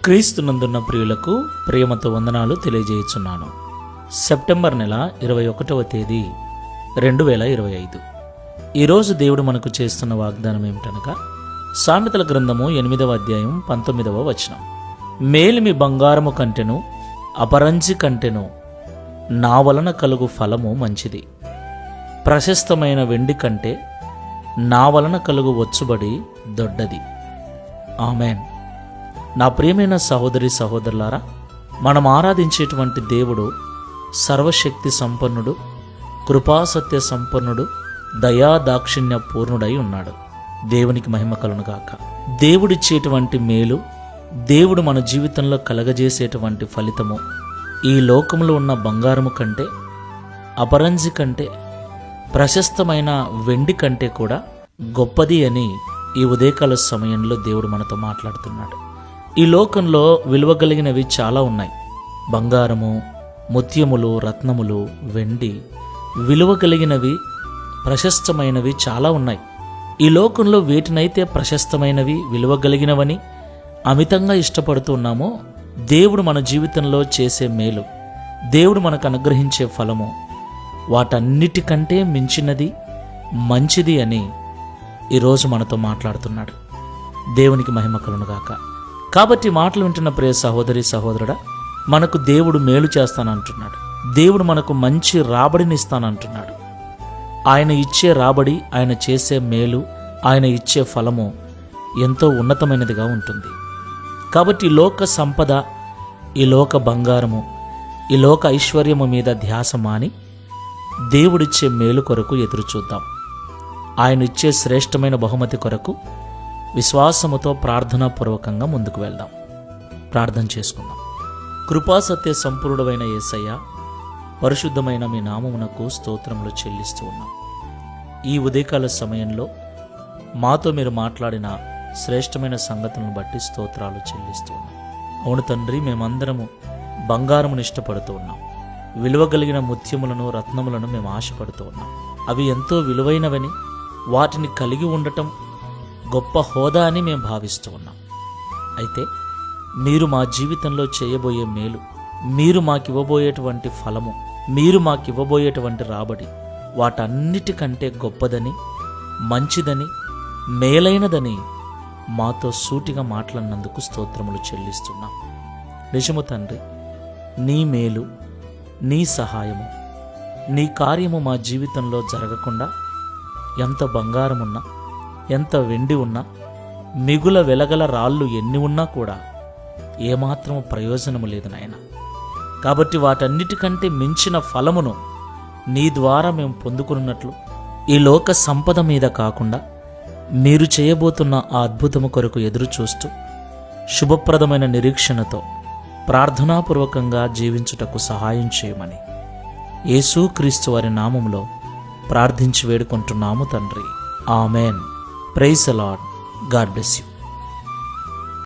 క్రీస్తునందున్న ప్రియులకు ప్రేమతో వందనాలు తెలియజేయుచున్నాను. సెప్టెంబర్ నెల 21వ తేదీ 2025. ఈరోజు దేవుడు మనకు చేస్తున్న వాగ్దానం ఏమిటనగా సామెతల గ్రంథము 8వ అధ్యాయం 19వ వచనం. మేలిమి బంగారము కంటెను అపరంజి కంటెను నా వలన కలుగు ఫలము మంచిది. ప్రశస్తమైన వెండి కంటే నా వలన కలుగు వచ్చుబడి దొడ్డది. ఆమెన్. నా ప్రియమైన సహోదరి సహోదరులారా, మనం ఆరాధించేటువంటి దేవుడు సర్వశక్తి సంపన్నుడు, కృపాసత్య సంపన్నుడు, దయా దాక్షిణ్య పూర్ణుడై ఉన్నాడు. దేవునికి మహిమ కలుగునుగాక. దేవుడిచ్చేటువంటి మేలు, దేవుడు మన జీవితంలో కలగజేసేటువంటి ఫలితము ఈ లోకంలో ఉన్న బంగారము కంటే, అపరంజి కంటే, ప్రశస్తమైన వెండి కంటే కూడా గొప్పది అని ఈ ఉదయకాల సమయంలో దేవుడు మనతో మాట్లాడుతున్నాడు. ఈ లోకంలో విలువ కలిగినవి చాలా ఉన్నాయి. బంగారము, ముత్యములు, రత్నములు, వెండి, విలువ కలిగినవి, ప్రశస్తమైనవి చాలా ఉన్నాయి. ఈ లోకంలో వేటినైతే ప్రశస్తమైనవి, విలువ కలిగినవని అమితంగా ఇష్టపడుతున్నామో, దేవుడు మన జీవితంలో చేసే మేలు, దేవుడు మనకు అనుగ్రహించే ఫలము వాటన్నిటికంటే మించినది, మంచిది అని ఈరోజు మనతో మాట్లాడుతున్నాడు. దేవునికి మహిమ కలుగునుగాక. కాబట్టి మాటలు వింటున్న ప్రియ సహోదరి సహోదరుడా, మనకు దేవుడు మేలు చేస్తానంటున్నాడు. దేవుడు మనకు మంచి రాబడిని ఇస్తానంటున్నాడు. ఆయన ఇచ్చే రాబడి, ఆయన చేసే మేలు, ఆయన ఇచ్చే ఫలము ఎంతో ఉన్నతమైనదిగా ఉంటుంది. కాబట్టి ఈ లోక సంపద, ఈ లోక బంగారము, ఈ లోక ఐశ్వర్యము మీద ధ్యాస మాని దేవుడిచ్చే మేలు కొరకు ఎదురు చూద్దాం. ఆయన ఇచ్చే శ్రేష్టమైన బహుమతి కొరకు విశ్వాసముతో ప్రార్థనాపూర్వకంగా ముందుకు వెళ్దాం. ప్రార్థన చేసుకుందాం. కృపాసత్య సంపూర్ణుడైన యేసయ్య, పరిశుద్ధమైన మీ నామమునకు స్తోత్రములు చెల్లిస్తూ ఉన్నాం. ఈ ఉదయకాల సమయంలో మాతో మీరు మాట్లాడిన శ్రేష్టమైన సంగతులను బట్టి స్తోత్రాలు చెల్లిస్తూ ఉన్నాం. అవును తండ్రి, మేమందరము బంగారమును ఇష్టపడుతూ ఉన్నాం. విలువ కలిగిన ముత్యములను, రత్నములను మేము ఆశపడుతూ ఉన్నాం. అవి ఎంతో విలువైనవని, వాటిని కలిగి ఉండటం గొప్ప హోదా అని మేము భావిస్తూ ఉన్నాం. అయితే మీరు మా జీవితంలో చేయబోయే మేలు, మీరు మాకివ్వబోయేటువంటి ఫలము, మీరు మాకివ్వబోయేటువంటి రాబడి వాటన్నిటికంటే గొప్పదని, మంచిదని, మేలైనదని మాతో సూటిగా మాట్లాడినందుకు స్తోత్రములు చెల్లిస్తున్నాం. నిజము తండ్రి, నీ మేలు, నీ సహాయము, నీ కార్యము మా జీవితంలో జరగకుండా ఎంత బంగారమున్నా, ఎంత వెండి ఉన్నా, మిగుల వెలగల రాళ్ళు ఎన్ని ఉన్నా కూడా ఏమాత్రము ప్రయోజనము లేదు నాయన. కాబట్టి వాటన్నిటికంటే మించిన ఫలమును నీ ద్వారా మేము పొందుకున్నట్లు ఈ లోక సంపద మీద కాకుండా మీరు చేయబోతున్న ఆ అద్భుతము కొరకు ఎదురు చూస్తూ శుభప్రదమైన నిరీక్షణతో ప్రార్థనాపూర్వకంగా జీవించుటకు సహాయం చేయమని యేసుక్రీస్తు వారి నామములో ప్రార్థించి వేడుకుంటున్నాము తండ్రి. Amen. Praise the lord. God bless you.